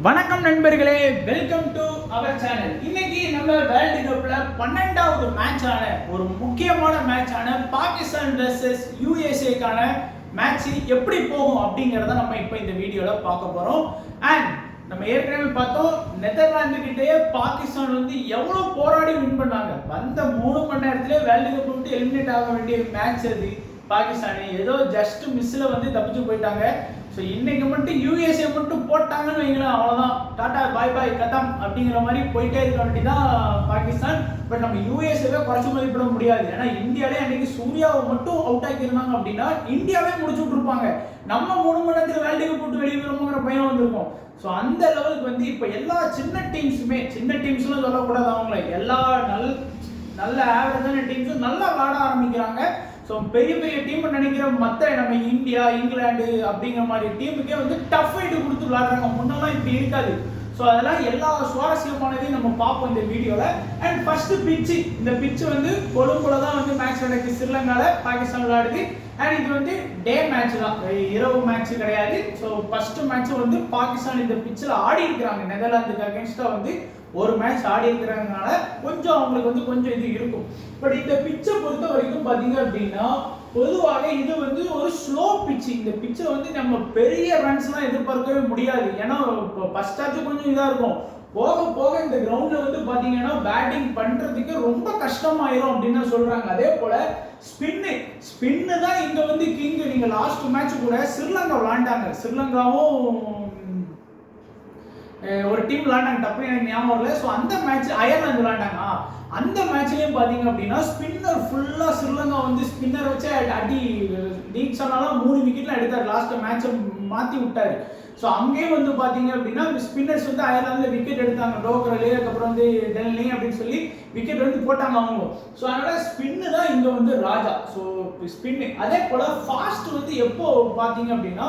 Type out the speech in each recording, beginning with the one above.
வணக்கம் நண்பர்களே, welcome to our channel. இன்னைக்கு நம்ம வேர்ல்டு கப்ல 12வது மேட்சான ஒரு முக்கியமான மேட்சான பாகிஸ்தான் வெர்சஸ் யுஎஸ்ஏக்கான மேட்ச் எப்படி போகும் அப்படிங்கறத நம்ம இப்போ இந்த வீடியோல பார்க்க போறோம். அண்ட் நம்ம ஏற்கனவே பார்த்தோம், நெதர்லாந்து கிட்டேயே பாகிஸ்தான் வந்து எவ்வளவு போராடி வின் பண்ணாங்க. வந்த 3 மணி நேரத்திலே வேர்ல்டு கப் விட்டு எலிமினேட் ஆக வேண்டிய மேட்ச் அது. பாகிஸ்தான் ஏதோ ஜஸ்ட் மிஸ்ல வந்து தப்பிச்சு போயிட்டாங்க. ஸோ இன்னைக்கு மட்டும் யூஎஸ்ஏ மட்டும் போட்டாங்கன்னு வைங்களேன், அவ்வளோதான், டாடா பாய் பாய் கதம் அப்படிங்கிற மாதிரி போயிட்டே இருக்க வேண்டியதான் பாகிஸ்தான். பட் நம்ம யூஎஸ்ஏவே குறைச்சி மதிப்பிட முடியாது. ஏன்னா இந்தியாவிலே அன்னைக்கு சூர்யாவை மட்டும் அவுட் ஆக்கியிருந்தாங்க அப்படின்னா இந்தியாவே முடிச்சு விட்டுருப்பாங்க. நம்ம 3 மணி நேரத்தில் வேர்ல்டு கப் போட்டு வெளியே வருவோங்கிற பயம் வந்திருக்கும். ஸோ அந்த லெவலுக்கு வந்து இப்போ எல்லா சின்ன டீம்ஸ்லாம் சொல்லக்கூடாது, அவங்கள எல்லா நல்ல ஆவரேஜான டீம்ஸும் நல்லா விளாட ஆரம்பிக்கிறாங்க. ஸோ பெரிய டீம் நினைக்கிற மற்ற நம்ம இந்தியா, இங்கிலாந்து அப்படிங்கிற மாதிரி டீமுக்கே வந்து டஃப் ஃபைட்டு கொடுத்து விளாடுறாங்க. முன்னெல்லாம் இப்படி இருக்காது. ஸோ அதெல்லாம் எல்லா சுவாரஸ்யமானதையும் நம்ம பார்ப்போம் இந்த வீடியோவில். அண்ட் ஃபர்ஸ்ட் பிச்சு, இந்த பிச்சு வந்து கொழும்புல தான் வந்து மேட்ச் நடக்குது. ஸ்ரீலங்காவில் பாகிஸ்தான் விளையாடுது. அண்ட் இது வந்து டே மேட்ச் தான், இரவு மேட்ச் கிடையாது. ஸோ ஃபர்ஸ்ட் மேட்ச் வந்து பாகிஸ்தான் இந்த பிச்சில் ஆடி இருக்கிறாங்க. நெதர்லாந்துக்கு அகேன்ஸ்டாக வந்து ஒரு மேட்ச் ஆடி இருக்கிறதுனால கொஞ்சம் அவங்களுக்கு வந்து கொஞ்சம் இது இருக்கும். பட் இந்த பிச்சை பொறுத்த வரைக்கும் பார்த்தீங்க அப்படின்னா பொதுவாக இது வந்து ஒரு ஸ்லோ பிச்சு. இந்த பிச்சில் வந்து நம்ம பெரிய ரன்ஸ்லாம் எதிர்பார்க்கவே முடியாது. ஏன்னா இப்போ ஃபர்ஸ்ட் ஆச்சு கொஞ்சம் இதாக இருக்கும். போக போக இந்த கிரவுண்டில் வந்து பார்த்தீங்கன்னா பேட்டிங் பண்ணுறதுக்கு ரொம்ப கஷ்டமாயிரும் அப்படின்னு தான் சொல்கிறாங்க. அதே போல் ஸ்பின்னு தான் இங்கே வந்து கிங். நீங்கள் லாஸ்ட் மேட்ச் கூட ஸ்ரீலங்கா விளாண்டாங்க. ஸ்ரீலங்காவும் ஒரு டீம் விளாண்டாங்க, டப்புனு எனக்கு ஞாபகம் வரல. ஸோ அந்த மேட்ச் அயர்லாந்து விளாண்டாங்க. அந்த மேட்ச்லேயும் பார்த்தீங்க அப்படின்னா ஸ்பின்னர் ஃபுல்லாக ஸ்ரீலங்கா வந்து ஸ்பின்னர் வச்சு அடி நீட் சொன்னாலும் 3 விக்கெட்லாம் எடுத்தார். லாஸ்ட் மேட்சை மாற்றி விட்டார். ஸோ அங்கேயும் வந்து பார்த்தீங்க அப்படின்னா ஸ்பின்னர்ஸ் வந்து அயர்லாந்தில் விக்கெட் எடுத்தாங்க. டோக்கரலு, அதுக்கப்புறம் வந்து டெல்லி அப்படின்னு சொல்லி விக்கெட் வந்து போட்டாங்க அவங்க. ஸோ அதனால் ஸ்பின்னு தான் இங்கே வந்து ராஜா. ஸோ ஸ்பின்னு அதே போல் ஃபாஸ்ட் வந்து எப்போ பார்த்தீங்க அப்படின்னா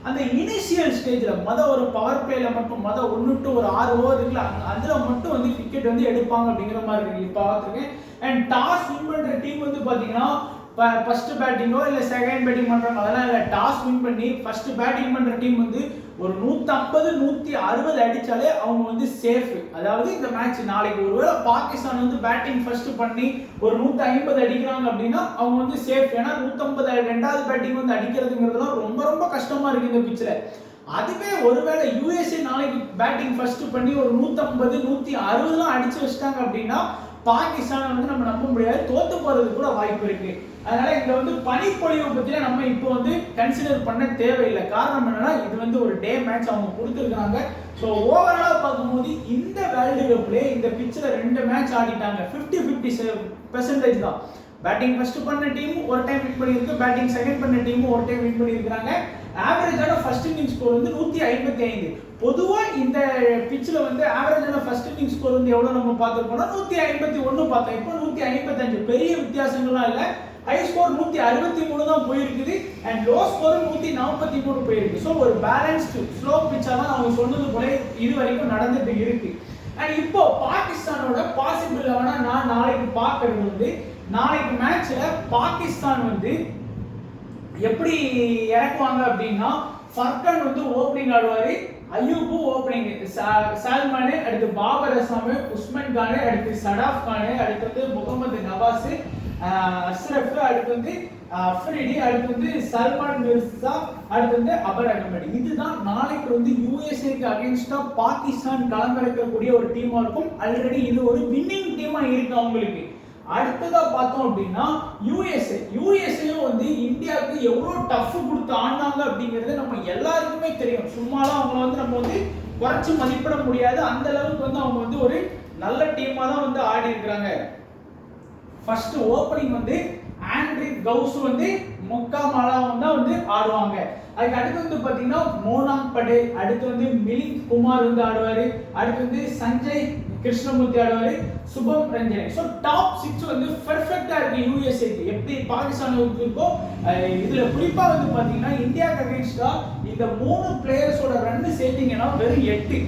அந்த இனிஷியல் ஸ்டேஜில் ஒரு பவர் பிளேயில் மட்டும் 1 to 6 ஓவர் இருக்குல்ல, அதில் மட்டும் வந்து விக்கெட் வந்து எடுப்பாங்க அப்படிங்கிற மாதிரி இருக்கு இப்போ பார்த்துருக்கேன். அண்ட் டாஸ் வின் பண்ணுற டீம் வந்து பார்த்தீங்கன்னா ஃபர்ஸ்ட் பேட்டிங்கோ இல்லை செகண்ட் பேட்டிங் பண்ணுறாங்க, அதெல்லாம் இல்லை. டாஸ் வின் பண்ணி ஃபர்ஸ்ட் பேட்டிங் பண்ணுற டீம் வந்து ஒரு 150 160 அடித்தாலே அவங்க வந்து சேஃப். அதாவது இந்த மேட்ச் நாளைக்கு ஒருவேளை பாகிஸ்தான் வந்து பேட்டிங் ஃபர்ஸ்ட் பண்ணி ஒரு 150 அடிக்கிறாங்க அப்படின்னா அவங்க வந்து சேஃப். ஏன்னா 150 ரெண்டாவது பேட்டிங் வந்து அடிக்கிறதுங்கிறதுலாம் ரொம்ப ரொம்ப கஷ்டமா இருக்கு இந்த பிச்சில். அதுவே ஒருவேளை யூஎஸ்ஏ நாளைக்கு பேட்டிங் ஃபர்ஸ்ட் பண்ணி ஒரு 150 160 அடிச்சு வச்சிட்டாங்க அப்படின்னா பாகிஸ்தானை வந்து நம்ம நம்ப முடியாது, தோத்து போறதுக்கு கூட வாய்ப்பு இருக்கு. அதனால இங்க வந்து பனிப்பொழிவு பத்தில நம்ம இப்போ வந்து கன்சிடர் பண்ண தேவையில்லை. காரணம் என்னன்னா இது வந்து ஒரு டே மேட்ச் அவங்க கொடுத்துருக்காங்க. ஸோ ஓவராலா பார்க்கும்போது இந்த வேர்ல்டு கப்ல இந்த பிச்சில் 2 மேட்ச் ஆடிட்டாங்க. 50-50% தான். பேட்டிங் ஃபர்ஸ்ட் பண்ண டீம் ஒரு டைம் வின் பண்ணியிருக்கு, பேட்டிங் செகண்ட் பண்ண டீம் ஒரு டைம் வின் பண்ணியிருக்காங்க. ஆவரேஜான ஃபர்ஸ்ட் இன்னிங் ஸ்கோர் வந்து 155. பொதுவாக இந்த பிச்சில் வந்து ஆவரேஜான ஃபர்ஸ்ட் இன்னிங் ஸ்கோர் வந்து எவ்வளோ நம்ம பார்த்துருக்கோம்னா 151 பார்த்தோம். இப்போ 155, பெரிய வித்தியாசங்கள்லாம் இல்லை. ஹை ஸ்கோர் 163 தான் போயிருக்குது. அண்ட் லோ ஸ்கோர் 143 போயிருக்கு. ஸோ ஒரு பேலன்ஸ்டு ஸ்லோ பிச்சாக தான் அவங்க சொன்னது போல இது வரைக்கும் நடந்துட்டு இருக்கு. அண்ட் இப்போ பாகிஸ்தானோட பாசிபிள் லெவனா நான் நாளைக்கு பார்க்கறது வந்து நாளைக்கு மேட்ச்ல பாகிஸ்தான் வந்து எப்படி இறக்குவாங்க அப்படின்னா ஃபர்கன் வந்து ஓப்பனிங் ஆடுவாரு, அய்யூபு ஓப்பனிங், சால்மானு, அடுத்து பாபர் அசாமு, உஸ்மான் கானு, அடுத்து சடாஃப் கானு, அடுத்து வந்து முகமது நவாஸ், அஷ்ரஃப், அடுத்து வந்து அஃப்ரிடி, அடுத்து வந்து சல்மான் மிர்சா, அடுத்து வந்து அபர் அகமது. இதுதான் நாளைக்கு வந்து யூஎஸ்ஏக்கு அகேன்ஸ்டா பாகிஸ்தான் களமிறக்கக்கூடிய ஒரு டீமா இருக்கும். ஆல்ரெடி இது ஒரு வின்னிங் டீமா இருக்கு அவங்களுக்கு. அடுத்ததா பார்த்தோம் அப்படின்னா யூஎஸ்ஏயும் வந்து இந்தியாவுக்கு எவ்வளவு டஃப் கொடுத்து ஆடினாங்க அப்படிங்கிறது நம்ம எல்லாருக்குமே தெரியும். சும்மாலாம் அவங்கள வந்து நம்ம வந்து குறைச்சி மதிப்பிட முடியாது. அந்த அளவுக்கு வந்து அவங்க வந்து ஒரு நல்ல டீமா தான் வந்து ஆடி இருக்கிறாங்க. ஃபர்ஸ்ட் ஓப்பனிங் வந்து ஆண்ட்ரிக் கவுஸ் வந்து முக்காமாலாம் தான் வந்து ஆடுவாங்க. அதுக்கு அடுத்து வந்து பார்த்தீங்கன்னா மோனாங் படேல், அடுத்து வந்து மிலிந்த் குமார் வந்து ஆடுவாரு, அடுத்து வந்து சஞ்சய் கிருஷ்ணமூர்த்தி ஆடுவாரு, சுபம் ரஞ்சனி. ஸோ டாப் 6 வந்து பெர்ஃபெக்டா இருக்கு யூஎஸ்ஏக்கு. எப்படி பாகிஸ்தானுக்கு இருக்கோ இதுல குறிப்பா வந்து பாத்தீங்கன்னா இந்தியாவுக்கு அகேன்ஸ்டா இந்த 3 பிளேயர்ஸோட ரன் சேர்த்தீங்கன்னா வெறும் 8.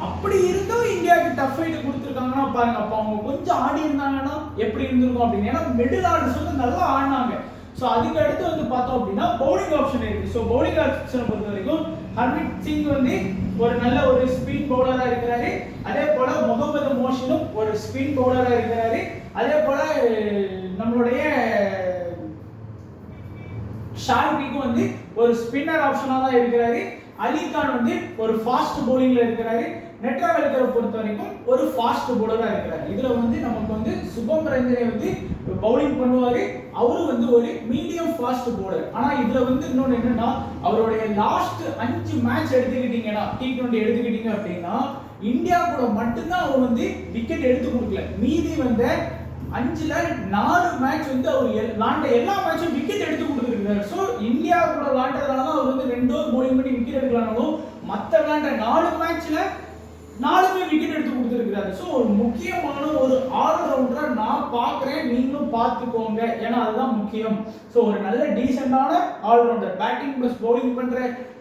அப்படி இருந்தும் இந்தியாவுக்கு டஃப் ஃபைட் கொடுத்துருக்காங்கன்னா பாருங்க. அப்போ அவங்க கொஞ்சம் ஆடி இருந்தாங்கன்னா எப்படி இருந்திருக்கும் அப்படின்னு. ஏன்னா மிடில் ஆர்டர்ஸ் வந்து நல்லா ஆடினாங்க. ஸோ அதுக்கு அடுத்து வந்து பார்த்தோம் அப்படின்னா பவுலிங் ஆப்ஷன் இருக்கு. ஸோ பவுலிங் ஆப்ஷனை பொறுத்த வரைக்கும் ஹர்மித் சிங் வந்து ஒரு நல்ல ஒரு ஸ்பின் பவுலரா இருக்கிறாரு. அதே போல முகமது மோஷினும் ஒரு ஸ்பின் பவுலரா இருக்கிறாரு. அதே போல நம்மளுடைய ஷார்பிக்கும் வந்து ஒரு ஸ்பின்னர் ஆப்ஷனா தான் இருக்கிறாரு. அலிகான் வந்து ஒரு ஃபாஸ்ட் பவுலிங்ல இருக்கிறாரு. நெட்ராவல்கரை பொறுத்த வரைக்கும் ஒரு ஃபாஸ்ட் பவுலரா இருக்கிறாரு. இதுல வந்து நமக்கு வந்து சுபம் ரஞ்சனை வந்து பவுலிங் பண்ணுவாரு. அவரு வந்து ஒரு மீடியம் ஃபாஸ்ட் பவுலர். ஆனா இதுல வந்து இன்னொன்னு என்னன்னா, அவருடைய லாஸ்ட் 5 மேட்ச் எடுத்துக்கிட்டீங்கன்னா, T20 எடுத்துக்கிட்டீங்க அப்படின்னா இந்தியா கூட மட்டும்தான் அவர் வந்து விக்கெட் எடுத்து கொடுக்கல. மீதி வந்து 5ல 4 மேட்ச் வந்து அவர் விளாண்ட எல்லா மேட்சும் விக்கெட் எடுத்து கொடுத்துருக்காரு. ஸோ இந்தியா கூட விளாண்டதுனால தான் அவர் வந்து 2 ஓவர் பவுலிங் பண்ணி விக்கெட் எடுக்கலாம்னாலும் மற்ற விளாண்ட 4 மேட்ச்ல 4மே விக்கெட் எடுத்து கொடுத்துருக்காரு. ஸோ ஒரு முக்கியமான ஒரு ஆல்ரவுண்டரா நான் பார்க்குறேன். நீங்களும் பார்த்துக்கோங்க, ஏன்னா அதுதான் முக்கியம். ஸோ ஒரு நல்ல டீசெண்டான ஆல்ரவுண்டர், பேட்டிங் பிளஸ் பவுலிங் பண்ற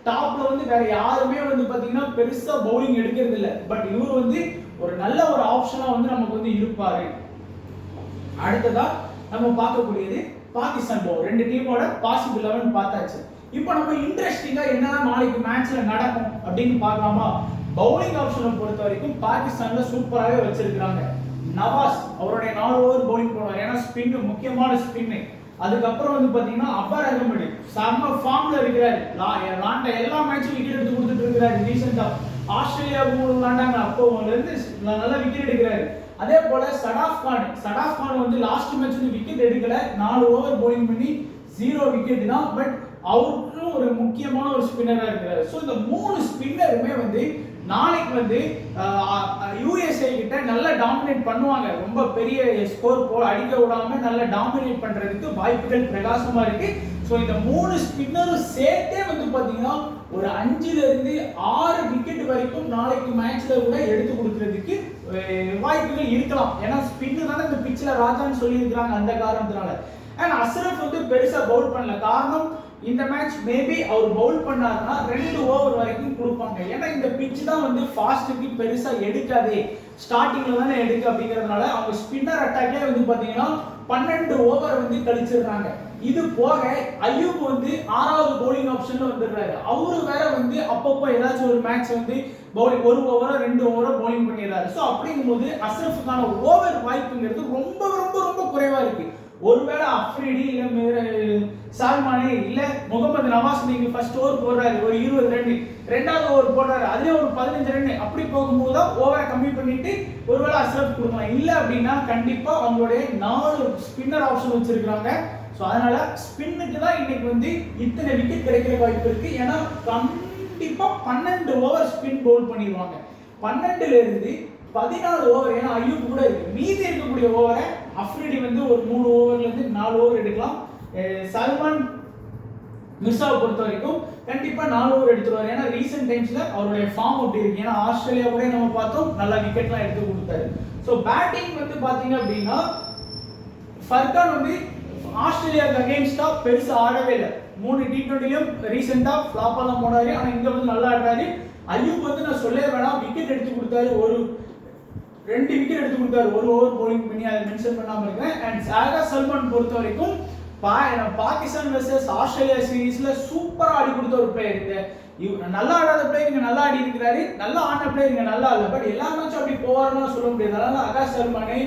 டாப்ல வந்து வேற யாருமே வந்து பாத்தீங்கன்னா பெருசா பவுலிங் எடுக்கிறது இல்லை. பட் இவர் வந்து ஒரு நல்ல ஒரு ஆப்ஷனா வந்து நமக்கு வந்து இருப்பாரு. அடுத்ததா நம்ம பார்க்கக்கூடியது பாகிஸ்தான் பவுல். 2 டீமோட பாசிபிள் 11 பார்த்தாச்சு. இப்போ நம்ம இன்ட்ரெஸ்டிங்கா என்ன நாளைக்கு மேட்ச்ல நடக்கும் அப்படின்னு பார்க்கலாமா? பவுலிங் ஆப்ஷனை பொறுத்த வரைக்கும் பாகிஸ்தான்ல சூப்பராகவே வச்சிருக்காங்க. நவாஸ் அவருடைய 4 ஓவர் பவுலிங் போடுவார், ஏன்னா ஸ்பின் முக்கியமான ஸ்பின். அதுக்கப்புறம் வந்து பாத்தீங்கன்னா அபர் அகமது செம்ம ஃபார்ம்ல இருக்கிறாரு. எல்லா மேட்சும் விக்கெட் எடுத்து கொடுத்துட்டு இருக்கிறாரு. ரீசெண்டா ஆஸ்திரேலியா விளாண்டாங்க, அப்போ இருந்து நல்லா விக்கெட் எடுக்கிறாரு. அதே போல சடாஃப் கான் வந்து லாஸ்ட் மேட்ச் வந்து விக்கெட் எடுக்கல, 4 ஓவர் பவுலிங் பண்ணி 0 விக்கெட் தான். பட் அவருக்கும் ஒரு முக்கியமான ஒரு ஸ்பின்னரா இருக்கிறாரு. ஸோ இந்த 3 ஸ்பின்னருமே வந்து நாளைக்கு வந்து யுஎஸ்ஏ கிட்ட நல்லா டாமினேட் பண்ணுவாங்க. ரொம்ப பெரிய ஸ்கோர் அடிக்க விடாம நல்லா டாமினேட் பண்றதுக்கு வாய்ப்புகள் பிரகாசமா இருக்கு. ஸோ இந்த 3 ஸ்பின்னரும் சேர்த்தே வந்து பாத்தீங்கன்னா ஒரு 5ல இருந்து 6 விக்கெட் வரைக்கும் நாளைக்கு மேட்ச்ல கூட எடுத்து கொடுக்கறதுக்கு வாய்ப்புகள் இருக்கலாம். ஏன்னா ஸ்பின்னு தானே இந்த பிட்ச்ல ராஜான்னு சொல்லியிருக்கிறாங்க, அந்த காரணத்தினால. அண்ட் அஸ்ரஃப் வந்து பெருசா பவுல் பண்ணல. காரணம், இந்த மேட்ச் மேபி அவர் பவுல் பண்ணாருன்னா 2 ஓவர் வரைக்கும் கொடுப்பாங்க. ஏன்னா இந்த பிட்ச் தான் வந்து ஃபாஸ்ட்டுக்கு பெருசா எடுக்காதே, ஸ்டார்டிங்ல தானே எடுக்கு அப்படிங்கிறதுனால அவங்க ஸ்பின்னர் அட்டாக்லேயே வந்து பாத்தீங்கன்னா 12 ஓவர் வந்து கழிச்சிடுறாங்க. இது போக அய்யூப் வந்து 6வது பவுலிங் ஆப்ஷன்ல வந்துடுறாரு. அவரு வேற வந்து அப்பப்போ ஏதாச்சும் ஒரு மேட்ச் வந்து பவுலிங் 1 ஓவரோ 2 ஓவரோ பவுலிங் பண்ணிடுறாரு. ஸோ அப்படிங்கும்போது அஸ்ரஃபுக்கான ஓவர் வாய்ப்புங்கிறது ரொம்ப ரொம்ப ரொம்ப குறைவா இருக்கு. ஒருவேளை அஃப்ரிடி இல்ல சால்மானே இல்ல முகமது நவாஸ் நீங்க ஃபர்ஸ்ட் ஓவர் போடுறாரு, ஒரு 20 ரன், 2வது ஓவர் போடுறாரு, அதுலயே ஒரு 15 ரன், அப்படி போகும்போது தான் ஓவரை கம்மி பண்ணிட்டு ஒருவேளை அஸ்ரஃப் கொடுக்கலாம். இல்ல அப்படின்னா கண்டிப்பா அவங்களுடைய 4 ஸ்பின்னர் ஆப்ஷன் வச்சிருக்காங்க. ஸோ அதனால ஸ்பின்னுக்கு தான் இன்னைக்கு வந்து இத்தனை விக்கெட் கிடைக்கிற வாய்ப்பு இருக்கு. ஏன்னா கண்டிப்பா 12 ஓவர் ஸ்பின் பவுல் பண்ணிடுவாங்க. 12ல இருந்து 14 ஓவர், ஏன்னா அய்யூப் கூட இருக்கு. மீதி இருக்கக்கூடிய ஓவரை அஃப்ரிடி வந்து ஒரு 3 ஓவர்ல இருந்து 4 ஓவர் எடுக்கலாம். சல்மான் மிர்சாவை பொறுத்த வரைக்கும் கண்டிப்பா 4 ஓவர் எடுத்துருவாரு. ஏன்னா ரீசெண்ட் டைம்ஸ்ல அவருடைய ஃபார்ம் அப்படி இருக்கு. ஏன்னா ஆஸ்திரேலியா கூட நம்ம பார்த்தோம், நல்லா விக்கெட்லாம் எடுத்து கொடுத்தாரு. ஸோ பேட்டிங் வந்து பாத்தீங்க அப்படின்னா ஃபர்கான் வந்து ஆஸ்திரேலியாவுக்கு அகைன்ஸ்டா பெருசா ஆடவே இல்லை. 3 T20லையும் ரீசெண்டா ஃபிளாப்பா தான் போனாரு. ஆனா இங்க வந்து நல்லா ஆடுறாரு. அய்யூப் வந்து நான் சொல்லவே வேணாம், விக்கெட் எடுத்து கொடுத்தாரு, ஒரு 2 விக்கெட் எடுத்து கொடுத்தாரு 1 ஓவர் பவுலிங் பண்ணி, அதை மென்ஷன் பண்ணாம இருக்கேன். அண்ட் சாகா சல்மான் பொறுத்த வரைக்கும் பாகிஸ்தான் வெர்சஸ் ஆஸ்திரேலியா சீரீஸ்ல சூப்பரா ஆடி கொடுத்த ஒரு பிளேயர். நல்லா ஆடாத பிளேயர் இங்க நல்லா ஆடி இருக்கிறாரு, நல்லா ஆடின பிளேயர் இங்க நல்லா இல்ல. பட் எல்லா மேட்சும் அப்படி போவாருன்னு சொல்ல முடியாது. அதனால ஆகாஷ் சல்மானே,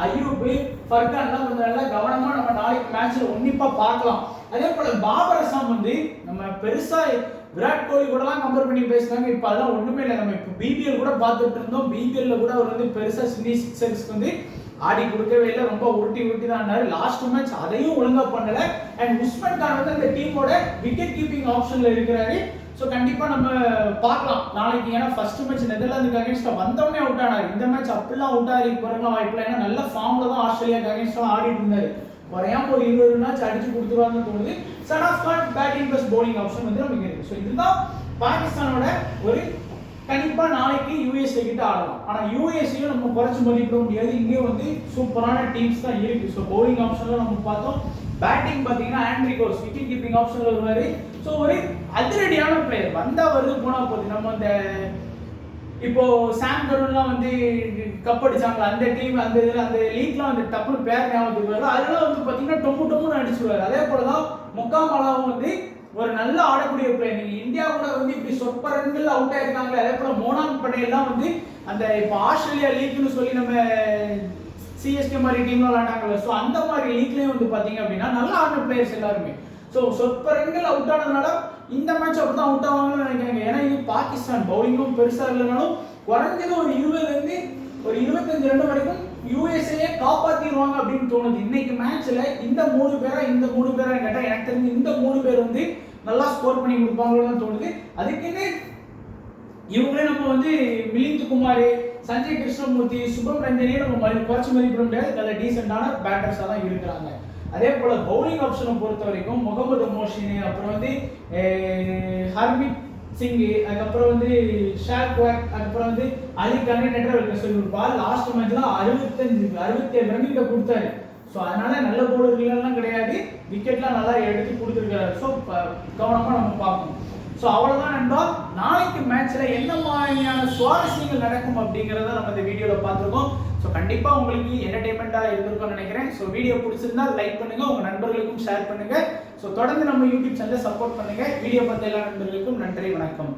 அய்யூப், ஃபர்கான்லாம் கொஞ்சம் நல்லா கவனமா நம்ம நாளைக்கு மேட்ச்ல உன்னிப்பா பார்க்கலாம். அதே போல பாபர் அசாம் வந்து நம்ம பெருசா விராட் கோலி கூடலாம் கம்பேர் பண்ணி பேசுறாங்க. இப்போ அதெல்லாம் ஒண்ணுமே இல்லை. நம்ம இப்போ பிபிஎல் கூட பார்த்துட்டு இருந்தோம். பிபிஎல்ல கூட அவர் வந்து பெருசா சிக்ஸர்ஸ்க்கு வந்து ஆடி கொடுக்கவே இல்லை, ரொம்ப உருட்டி தான் ஆனாரு. லாஸ்ட் மேட்ச் அதையும் ஒழுங்கா பண்ணல. அண்ட் உஸ்மான் கான் வந்து அந்த டீமோட விக்கெட் கீப்பிங் ஆப்ஷன்ல இருக்கிறாரு. ஸோ கண்டிப்பா நம்ம பார்க்கலாம் நாளைக்கு. ஏன்னா ஃபர்ஸ்ட் மேட்ச் நெதர்லாந்துக்கு அகைன்ஸ்டா வந்தவனே அவுட் ஆனாரு. இந்த மேட்ச் அப்படிலாம் அவுட் ஆகி போறதுலாம் வாய்ப்பு இல்லை. ஏன்னா நல்ல ஃபார்ம்ல தான் ஆஸ்திரேலியாக்கு அகைன்ஸ்டா ஆடிட்டு இருந்தாரு. குறையாம ஒரு 20 மேட்ச் அடிச்சு கொடுத்துருவாங்கன்னு தோணுது. Shadab Khan batting plus bowling option வந்து நமக்கு இருக்கு. ஸோ இதுதான் பாகிஸ்தானோட ஒரு கண்டிப்பா நாளைக்கு யுஎஸ்ஏ கிட்ட ஆடலாம். ஆனா யுஎஸ்ஏயும் நம்ம குறைச்சு மதிப்பிட முடியாது. இங்கேயும் வந்து சூப்பரான டீம்ஸ் தான் இருக்கு. ஸோ பவுலிங் ஆப்ஷன்ல நம்ம பார்த்தோம். பேட்டிங் பாத்தீங்கன்னா ஆண்ட்ரி கோர்ஸ் விக்கெட் கீப்பிங் ஆப்ஷன்ல வருவாரு. ஸோ ஒரு அதிரடியான பிளேயர், வந்தா வருது போனா போகுது. நம்ம அந்த இப்போ சாம் கருன்லாம் வந்து கப் அடிச்சாங்களா அந்த டீம், அந்த லீக்லாம் வந்து டப்புனு பேர் ஞாபகத்துக்கு வருது. அதெல்லாம் வந்து பாத்தீங்கன்னா டொம்பு டொம்புன்னு அடிச்சுடுவாரு. அதே போலதான் முக்காமலாவும் வந்து ஒரு நல்ல ஆடக்கூடிய பிளேயர். நீங்க இந்தியா கூட வந்து இப்படி சொற்ப ரன்கள் அவுட் ஆயிருக்காங்க. அதே போல மோனாங் படேல்லாம் வந்து அந்த இப்போ ஆஸ்திரேலியா லீக்னு சொல்லி நம்ம சிஎஸ்கே மாதிரி டீம்ல விளையாண்டாங்கல்ல, ஸோ அந்த மாதிரி லீக்லயும் வந்து பாத்தீங்க அப்படின்னா நல்லா ஆடின பிளேயர்ஸ் எல்லாருமே. ஸோ சொற்ப ரன்கள் அவுட் ஆனதுனால இந்த மேட்ச் அப்படிதான் அவுட் ஆவாங்கன்னு நினைக்கிறாங்க. ஏன்னா இது பாகிஸ்தான் பவுலிங்கும் பெருசா இல்லைனாலும் குறைஞ்சது ஒரு 20 ஒரு 25 ரன் வரைக்கும் யூஎஸ்ஏ காப்பாத்திடுவாங்க அப்படின்னு தோணுது. இன்னைக்கு மேட்ச்ல இந்த 3 பேரா கேட்டா எனக்கு தெரிஞ்சு இந்த 3 பேர் வந்து நல்லா ஸ்கோர் பண்ணி கொடுப்பாங்களோன்னு தோணுது. அதுக்குன்னு இவங்களே நம்ம வந்து மிலிந்த் குமார், சஞ்சய் கிருஷ்ணமூர்த்தி, சுபம் ரஞ்சனியை நம்ம குறைச்சி மதிப்பிட முடியாது. நல்ல டீசென்டான பேட்டர்ஸாக தான் இருக்கிறாங்க. அதே போல பவுலிங் ஆப்ஷனை பொறுத்த வரைக்கும் முகமது மோஷின், அப்புறம் வந்து ஹர்மித் சிங், அதுக்கப்புறம் வந்து ஷாக்வாக், அதுக்கப்புறம் வந்து அலி கானே நெட்ரவெல்ல சொல்லி கொடுப்பார். லாஸ்ட் மேட்ச்ல 67 ரன் கிட்ட கொடுத்தாரு. ஸோ அதனால நல்ல பவுலர்கள்லாம் கிடையாது, விக்கெட்லாம் நல்லா எடுத்து கொடுத்துருக்காரு. ஸோ கவனமாக நம்ம பார்க்கணும். ஸோ அவ்வளோதான் நண்பா. நாளைக்கு மேட்ச்ல என்ன மாதிரியான சுவாரஸ்யங்கள் நடக்கும் அப்படிங்கிறத நம்ம இந்த வீடியோவில் பார்த்துருக்கோம். ஸோ கண்டிப்பாக உங்களுக்கு என்டர்டைன்மெண்ட்டாக இருந்திருக்கும்னு நினைக்கிறேன். ஸோ வீடியோ பிடிச்சிருந்தா லைக் பண்ணுங்க, உங்கள் நண்பர்களுக்கும் ஷேர் பண்ணுங்க. ஸோ தொடர்ந்து நம்ம யூடியூப் சேனலை சப்போர்ட் பண்ணுங்க. வீடியோ பார்த்த எல்லா நண்பர்களுக்கும் நன்றி, வணக்கம்.